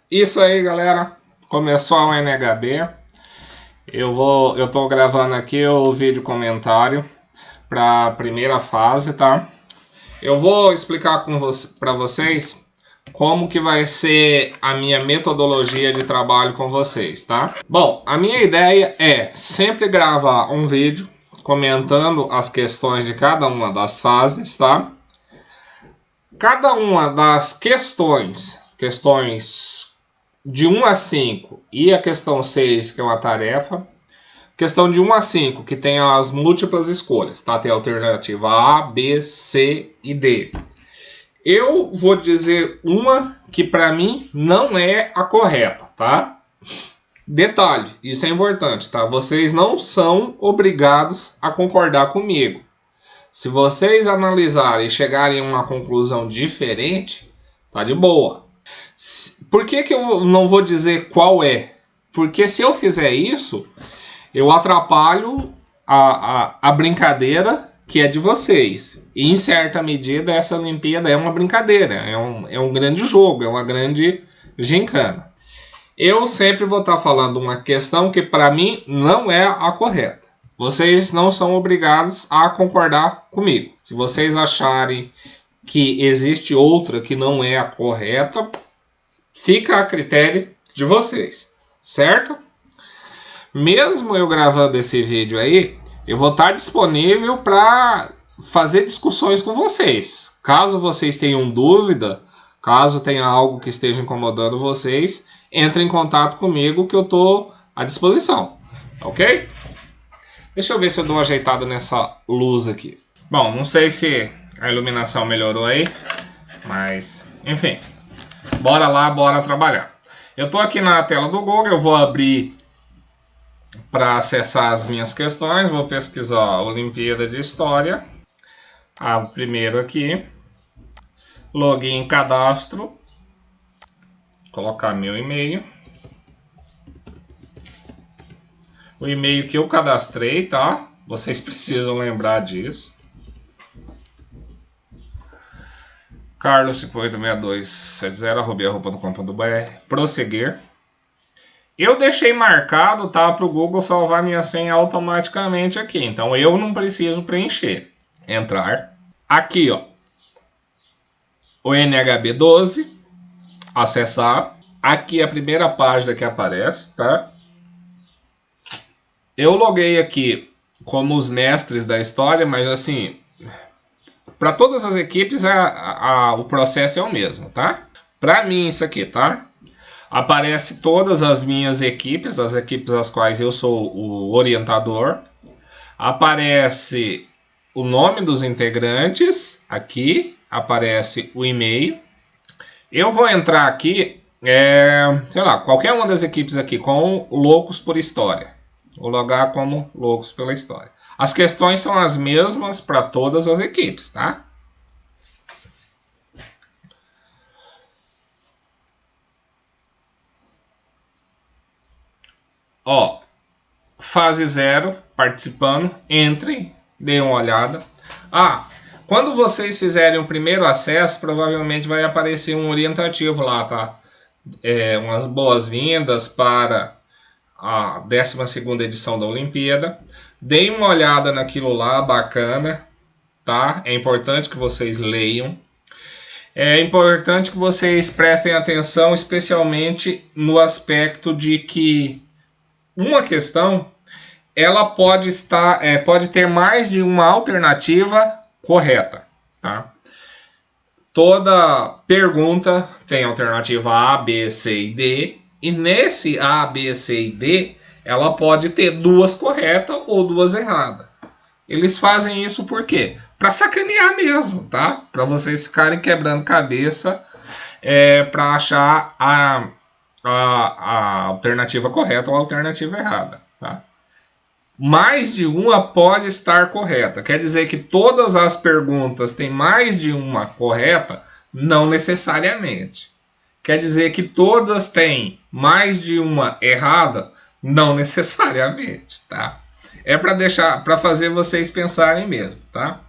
Isso aí, galera. Começou a UNHB. Eu tô gravando aqui o vídeo comentário para a primeira fase, tá? Eu vou explicar para vocês como que vai ser a minha metodologia de trabalho com vocês, tá? Bom, a minha ideia é sempre gravar um vídeo comentando as questões de cada uma das fases, tá? Cada uma das questões de 1 a 5 e a questão 6, que é uma tarefa. Questão de 1 a 5, que tem as múltiplas escolhas, tá? Tem a alternativa A, B, C e D. Eu vou dizer uma que para mim não é a correta, tá? Detalhe, isso é importante, tá? Vocês não são obrigados a concordar comigo. Se vocês analisarem e chegarem a uma conclusão diferente, tá de boa. Por que eu não vou dizer qual é? Porque se eu fizer isso, eu atrapalho a brincadeira que é de vocês. E em certa medida essa Olimpíada é uma brincadeira, é um grande jogo, é uma grande gincana. Eu sempre vou estar falando uma questão que para mim não é a correta. Vocês não são obrigados a concordar comigo. Se vocês acharem que existe outra que não é a correta, fica a critério de vocês, certo? Mesmo eu gravando esse vídeo aí, eu vou estar disponível para fazer discussões com vocês. Caso vocês tenham dúvida, caso tenha algo que esteja incomodando vocês, entre em contato comigo que eu estou à disposição, ok? Deixa eu ver se eu dou uma ajeitada nessa luz aqui. Bom, não sei se a iluminação melhorou aí, mas enfim, bora lá, bora trabalhar. Eu estou aqui na tela do Google, eu vou abrir para acessar as minhas questões, vou pesquisar Olimpíada de História. Abro primeiro aqui, login cadastro, colocar meu e-mail. O e-mail que eu cadastrei, tá? Vocês precisam lembrar disso. carlos586270@yahoo.com.br. Prosseguir. Eu deixei marcado, tá, para o Google salvar minha senha automaticamente aqui. Então eu não preciso preencher. Entrar. Aqui, ó. O NHB12. Acessar. Aqui a primeira página que aparece, tá? Eu loguei aqui como os mestres da história, mas assim, para todas as equipes o processo é o mesmo, tá? Para mim isso aqui, tá? Aparece todas as minhas equipes, as equipes às quais eu sou o orientador. Aparece o nome dos integrantes, aqui aparece o e-mail. Eu vou entrar aqui, sei lá, qualquer uma das equipes aqui com Loucos por História. Vou logar como Loucos pela História. As questões são as mesmas para todas as equipes, tá? Ó, fase 0, participando, entrem, deem uma olhada. Quando vocês fizerem o primeiro acesso, provavelmente vai aparecer um orientativo lá, tá? Umas boas-vindas para a 12ª edição da Olimpíada. Deem uma olhada naquilo lá, bacana, tá? É importante que vocês leiam. É importante que vocês prestem atenção, especialmente no aspecto de que uma questão ela pode ter mais de uma alternativa correta, tá? Toda pergunta tem alternativa A, B, C e D, e nesse A, B, C e D, ela pode ter 2 corretas ou 2 erradas. Eles fazem isso por quê? Para sacanear mesmo, tá? Para vocês ficarem quebrando cabeça para achar a alternativa correta ou a alternativa errada, tá? Mais de uma pode estar correta. Quer dizer que todas as perguntas têm mais de uma correta? Não necessariamente. Quer dizer que todas têm mais de uma errada? Não necessariamente, tá? É para fazer vocês pensarem mesmo, tá?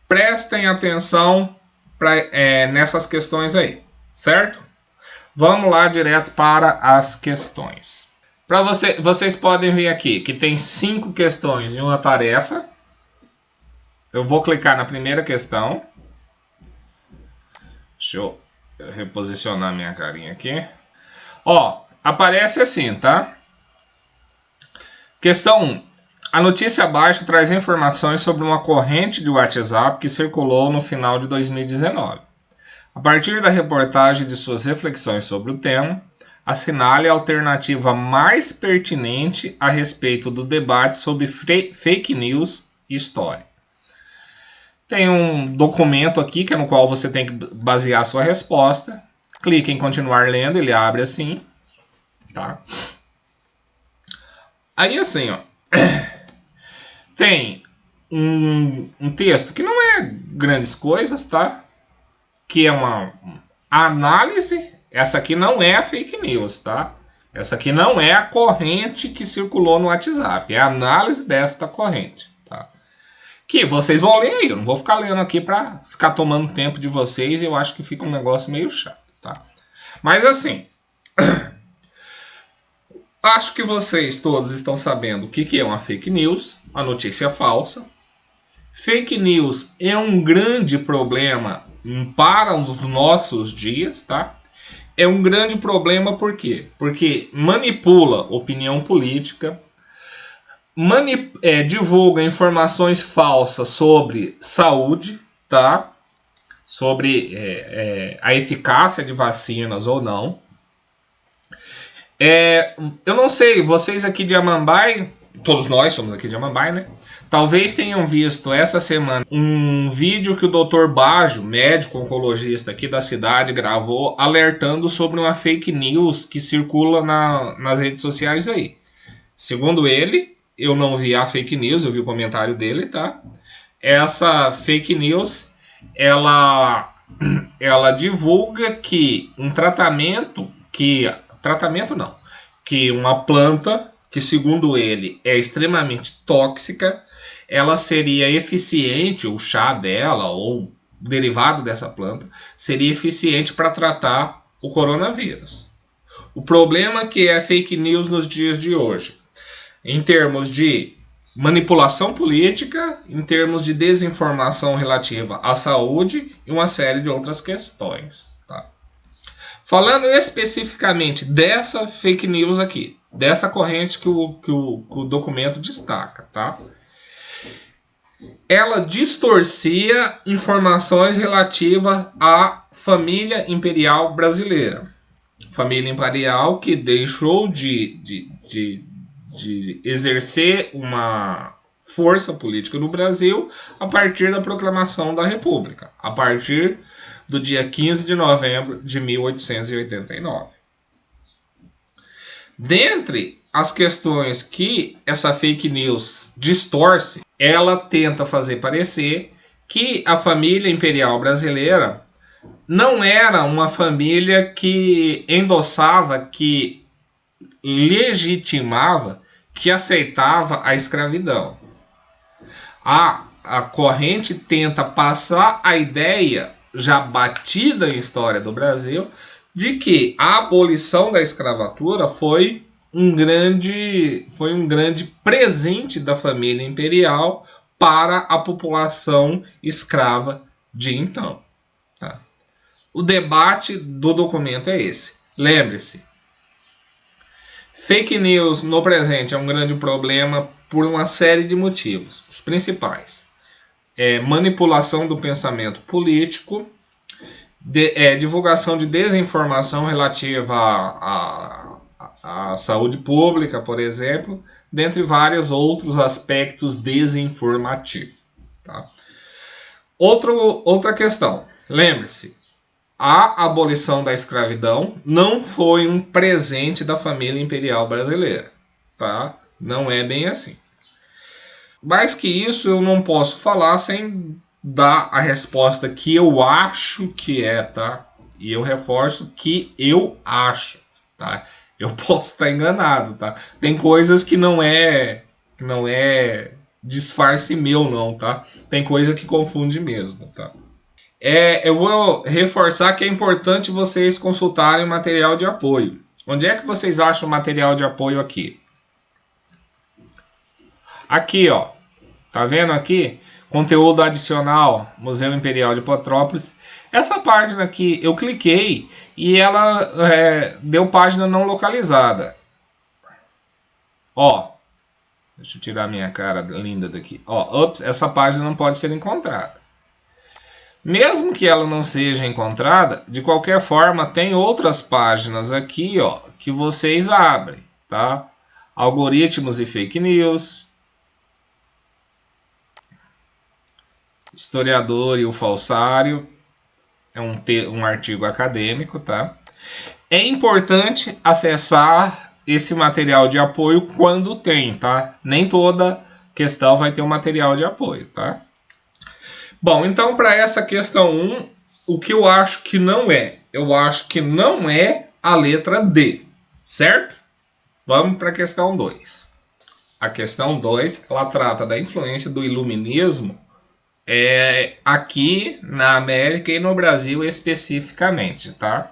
Prestem atenção nessas questões aí, certo? Vamos lá direto para as questões. Para vocês podem ver aqui que tem 5 questões em uma tarefa. Eu vou clicar na primeira questão. Deixa eu reposicionar minha carinha aqui. Ó, aparece assim, tá? Questão 1. A notícia abaixo traz informações sobre uma corrente de WhatsApp que circulou no final de 2019. A partir da reportagem de suas reflexões sobre o tema, assinale a alternativa mais pertinente a respeito do debate sobre fake news e história. Tem um documento aqui que é no qual você tem que basear a sua resposta. Clique em continuar lendo, ele abre assim, tá? Aí assim, ó, tem um texto que não é grandes coisas, tá? Que é uma análise. Essa aqui não é a fake news, tá? Essa aqui não é a corrente que circulou no WhatsApp, é a análise desta corrente, tá? Que vocês vão ler aí, eu não vou ficar lendo aqui para ficar tomando tempo de vocês, eu acho que fica um negócio meio chato, tá? Mas assim, acho que vocês todos estão sabendo o que é uma fake news, uma notícia falsa. Fake news é um grande problema para os nossos dias, tá? É um grande problema por quê? Porque manipula opinião política, divulga informações falsas sobre saúde, tá? Sobre a eficácia de vacinas ou não. Eu não sei, vocês aqui de Amambai, todos nós somos aqui de Amambai, né? Talvez tenham visto essa semana um vídeo que o Dr. Bajo, médico oncologista aqui da cidade, gravou alertando sobre uma fake news que circula nas redes sociais aí. Segundo ele, eu não vi a fake news, eu vi o comentário dele, tá? Essa fake news, ela divulga que um tratamento, que uma planta que segundo ele é extremamente tóxica, ela seria eficiente, o chá dela ou derivado dessa planta, seria eficiente para tratar o coronavírus. O problema é que é fake news nos dias de hoje, em termos de manipulação política, em termos de desinformação relativa à saúde e uma série de outras questões, tá? Falando especificamente dessa fake news aqui, dessa corrente que o documento destaca, tá? Ela distorcia informações relativas à família imperial brasileira. Família imperial que deixou de exercer uma força política no Brasil a partir da proclamação da República, a partir do dia 15 de novembro de 1889. Dentre as questões que essa fake news distorce, ela tenta fazer parecer que a família imperial brasileira não era uma família que endossava, que legitimava, que aceitava a escravidão. A corrente tenta passar a ideia, já batida em história do Brasil, de que a abolição da escravatura foi um grande presente da família imperial para a população escrava de então. Tá? O debate do documento é esse. Lembre-se, fake news no presente é um grande problema por uma série de motivos. Os principais: manipulação do pensamento político, divulgação de desinformação relativa à saúde pública, por exemplo, dentre vários outros aspectos desinformativos. Tá? Outra questão, lembre-se, a abolição da escravidão não foi um presente da família imperial brasileira. Tá? Não é bem assim. Mais que isso, eu não posso falar sem dar a resposta que eu acho que é, tá? E eu reforço que eu acho, tá? Eu posso estar enganado, tá? Tem coisas que não é disfarce meu, não, tá? Tem coisa que confunde mesmo, tá? Eu vou reforçar que é importante vocês consultarem o material de apoio. Onde é que vocês acham o material de apoio aqui? Aqui, ó. Tá vendo aqui? Conteúdo adicional, Museu Imperial de Petrópolis. Essa página aqui, eu cliquei e ela deu página não localizada. Ó, deixa eu tirar minha cara linda daqui. Ó, ups, essa página não pode ser encontrada. Mesmo que ela não seja encontrada, de qualquer forma, tem outras páginas aqui, ó, que vocês abrem, tá? Algoritmos e fake news, historiador e o falsário, é um artigo acadêmico, tá? É importante acessar esse material de apoio quando tem, tá? Nem toda questão vai ter um material de apoio, tá? Bom, então para essa questão 1, o que eu acho que não é? Eu acho que não é a letra D, certo? Vamos para a questão 2. A questão 2, ela trata da influência do iluminismo aqui na América e no Brasil especificamente, tá?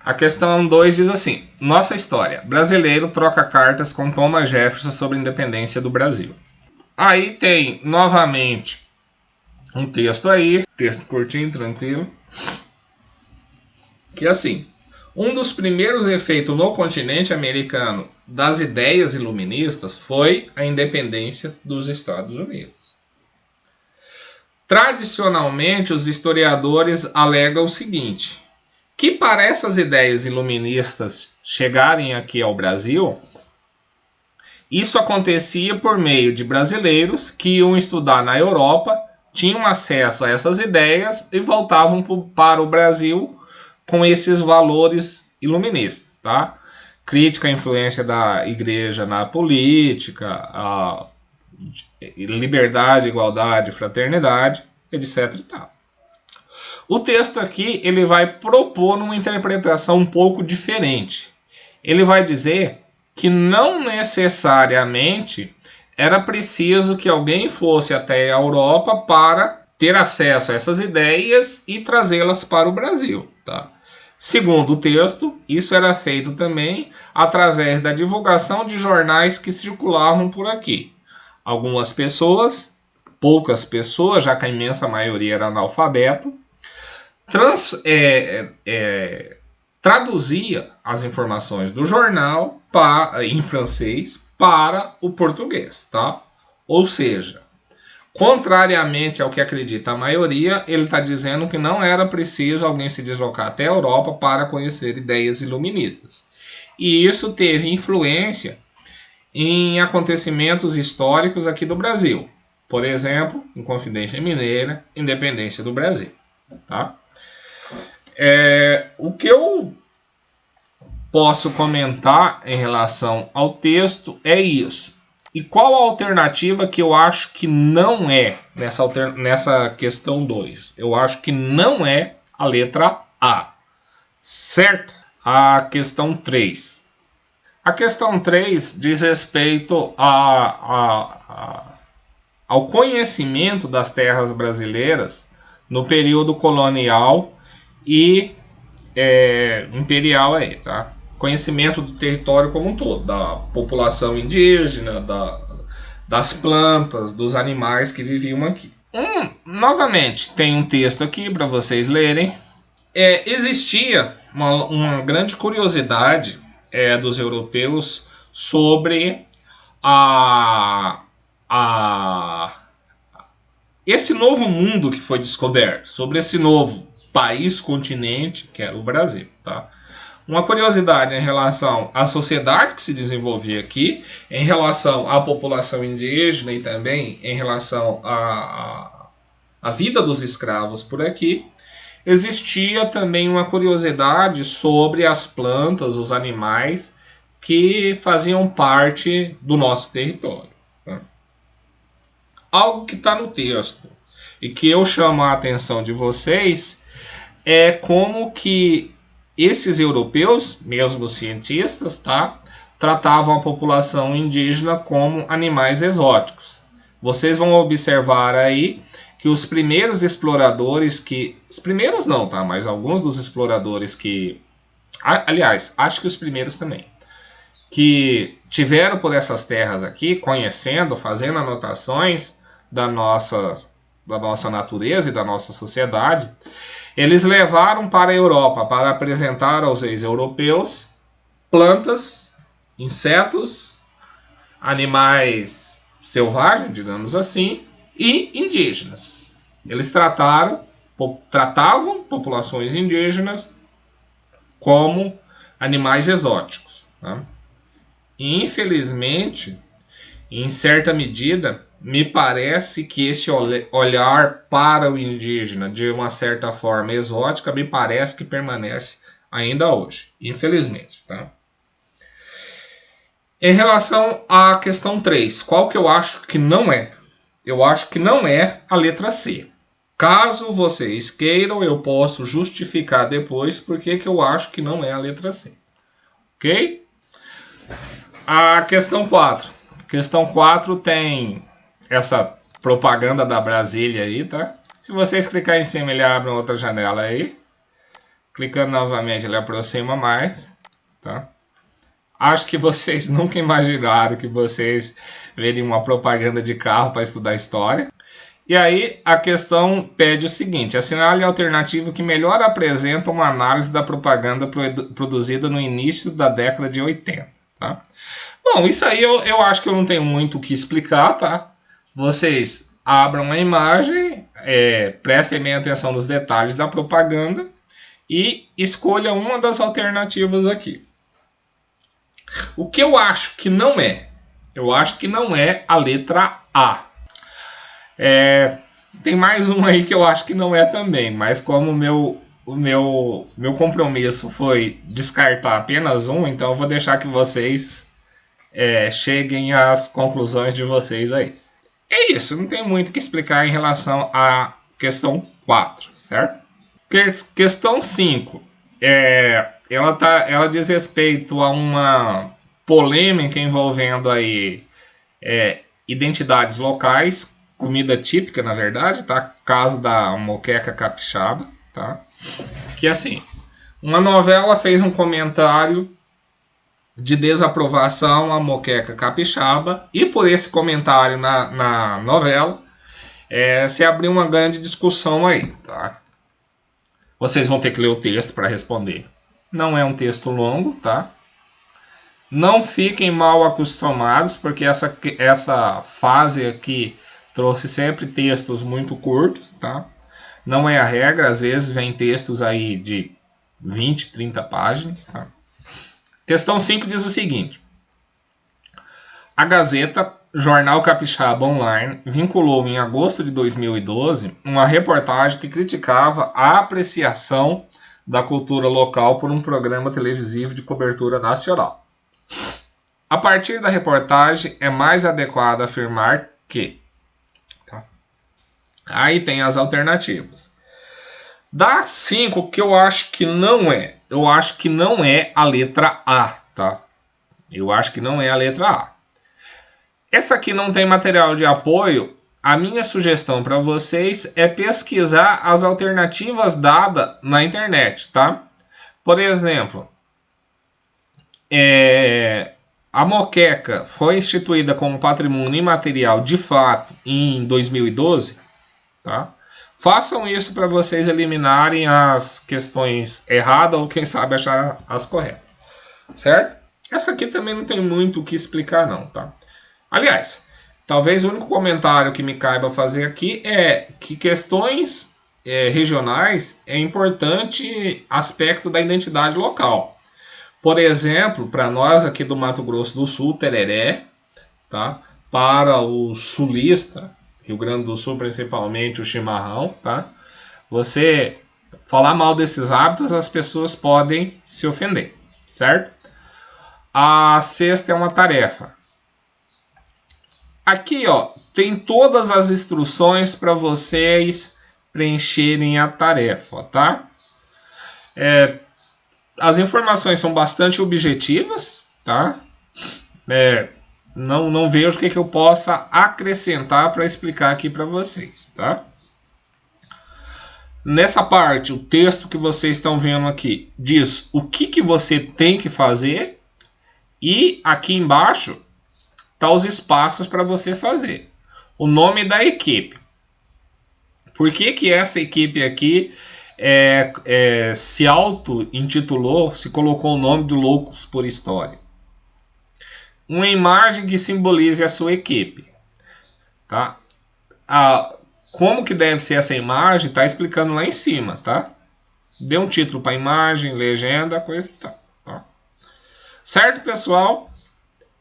A questão 2 diz assim: nossa história. Brasileiro troca cartas com Thomas Jefferson sobre a independência do Brasil. Aí tem, novamente, um texto aí, texto curtinho, tranquilo, que é assim: um dos primeiros efeitos no continente americano das ideias iluministas foi a independência dos Estados Unidos. Tradicionalmente, os historiadores alegam o seguinte, que para essas ideias iluministas chegarem aqui ao Brasil, isso acontecia por meio de brasileiros que iam estudar na Europa, tinham acesso a essas ideias e voltavam para o Brasil com esses valores iluministas, tá? Crítica à influência da igreja na política, a liberdade, igualdade, fraternidade, etc. e tal. O texto aqui ele vai propor uma interpretação um pouco diferente. Ele vai dizer que não necessariamente era preciso que alguém fosse até a Europa para ter acesso a essas ideias e trazê-las para o Brasil, tá? Segundo o texto, isso era feito também através da divulgação de jornais que circulavam por aqui. Algumas pessoas, poucas pessoas, já que a imensa maioria era analfabeto, traduzia as informações do jornal em francês para o português, tá? Ou seja, contrariamente ao que acredita a maioria, ele está dizendo que não era preciso alguém se deslocar até a Europa para conhecer ideias iluministas. E isso teve influência em acontecimentos históricos aqui do Brasil. Por exemplo, Inconfidência Mineira, Independência do Brasil, tá? O que eu posso comentar em relação ao texto é isso. E qual a alternativa que eu acho que não é nessa questão 2? Eu acho que não é a letra A, certo? A questão 3. A questão 3 diz respeito ao conhecimento das terras brasileiras no período colonial e imperial aí, tá? Conhecimento do território como um todo, da população indígena, das plantas, dos animais que viviam aqui. Novamente, tem um texto aqui para vocês lerem. Existia uma grande curiosidade dos europeus sobre esse novo mundo que foi descoberto, sobre esse novo país, continente, que era o Brasil, tá? Uma curiosidade em relação à sociedade que se desenvolvia aqui, em relação à população indígena e também em relação à vida dos escravos por aqui, existia também uma curiosidade sobre as plantas, os animais que faziam parte do nosso território. Tá? Algo que está no texto e que eu chamo a atenção de vocês é como que esses europeus, mesmo cientistas, tá, tratavam a população indígena como animais exóticos. Vocês vão observar aí que os primeiros exploradores que... Os primeiros não, tá? Mas alguns dos exploradores que... Aliás, acho que os primeiros também. Que tiveram por essas terras aqui, conhecendo, fazendo anotações da nossa natureza e da nossa sociedade, eles levaram para a Europa para apresentar aos ex-europeus plantas, insetos, animais selvagens, digamos assim, e indígenas. Eles tratavam populações indígenas como animais exóticos. Tá? E, infelizmente, em certa medida, me parece que esse olhar para o indígena de uma certa forma exótica, me parece que permanece ainda hoje, infelizmente. Tá? Em relação à questão 3, qual que eu acho que não é? Eu acho que não é a letra C. Caso vocês queiram, eu posso justificar depois porque que eu acho que não é a letra C. Ok? A questão 4. Questão 4 tem essa propaganda da Brasília aí, tá? Se vocês clicarem em cima, ele abre outra janela aí. Clicando novamente, ele aproxima mais, tá? Acho que vocês nunca imaginaram que vocês veriam uma propaganda de carro para estudar história. E aí a questão pede o seguinte: assinale a alternativa que melhor apresenta uma análise da propaganda produzida no início da década de 80. Tá? Bom, isso aí eu acho que eu não tenho muito o que explicar, tá? Vocês abram a imagem, prestem bem atenção nos detalhes da propaganda e escolha uma das alternativas aqui. O que eu acho que não é? Eu acho que não é a letra A. Tem mais um aí que eu acho que não é também, mas como o meu compromisso foi descartar apenas um, então eu vou deixar que vocês cheguem às conclusões de vocês aí. É isso, não tem muito o que explicar em relação à questão 4, certo? Questão 5. Ela diz respeito a uma polêmica envolvendo aí identidades locais, comida típica, na verdade, tá? Caso da moqueca capixaba, tá? Que assim, uma novela fez um comentário de desaprovação à moqueca capixaba e por esse comentário na novela se abriu uma grande discussão aí, tá? Vocês vão ter que ler o texto para responder. Não é um texto longo, tá? Não fiquem mal acostumados, porque essa fase aqui trouxe sempre textos muito curtos, tá? Não é a regra, às vezes vem textos aí de 20, 30 páginas, tá? Questão 5 diz o seguinte: a Gazeta, jornal capixaba online, vinculou em agosto de 2012 uma reportagem que criticava a apreciação da cultura local por um programa televisivo de cobertura nacional. A partir da reportagem, é mais adequado afirmar que... Tá? Aí tem as alternativas. Das 5, que eu acho que não é. Eu acho que não é a letra A, tá? Eu acho que não é a letra A. Essa aqui não tem material de apoio. A minha sugestão para vocês é pesquisar as alternativas dadas na internet, tá? Por exemplo, a moqueca foi instituída como patrimônio imaterial de fato em 2012, tá? Façam isso para vocês eliminarem as questões erradas ou quem sabe achar as corretas, certo? Essa aqui também não tem muito o que explicar não, tá? Aliás, talvez o único comentário que me caiba fazer aqui é que questões regionais é importante aspecto da identidade local. Por exemplo, para nós aqui do Mato Grosso do Sul, tereré, tá? Para o sulista, Rio Grande do Sul principalmente, o chimarrão, tá? Você falar mal desses hábitos, as pessoas podem se ofender, certo? A sexta é uma tarefa. Aqui, ó, tem todas as instruções para vocês preencherem a tarefa, tá? As informações são bastante objetivas, tá? Não vejo o que eu possa acrescentar para explicar aqui para vocês, tá? Nessa parte, o texto que vocês estão vendo aqui diz o que você tem que fazer e aqui embaixo tá os espaços para você fazer. O nome da equipe. Por que essa equipe aqui se auto-intitulou, se colocou o nome de Loucos por História? Uma imagem que simbolize a sua equipe. Tá? Como que deve ser essa imagem, tá explicando lá em cima, tá? Dê um título para a imagem, legenda, coisa e tal. Tá? Certo, pessoal?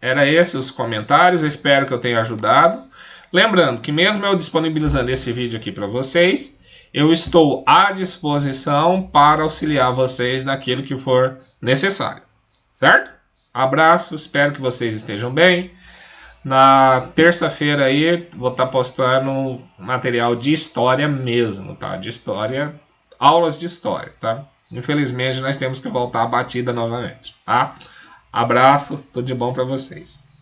Era esses os comentários, eu espero que eu tenha ajudado. Lembrando que mesmo eu disponibilizando esse vídeo aqui para vocês, eu estou à disposição para auxiliar vocês naquilo que for necessário. Certo? Abraço, espero que vocês estejam bem. Na terça-feira aí vou estar postando material de história mesmo, tá? De história, aulas de história, tá? Infelizmente nós temos que voltar à batida novamente, tá? Abraço, tudo de bom para vocês.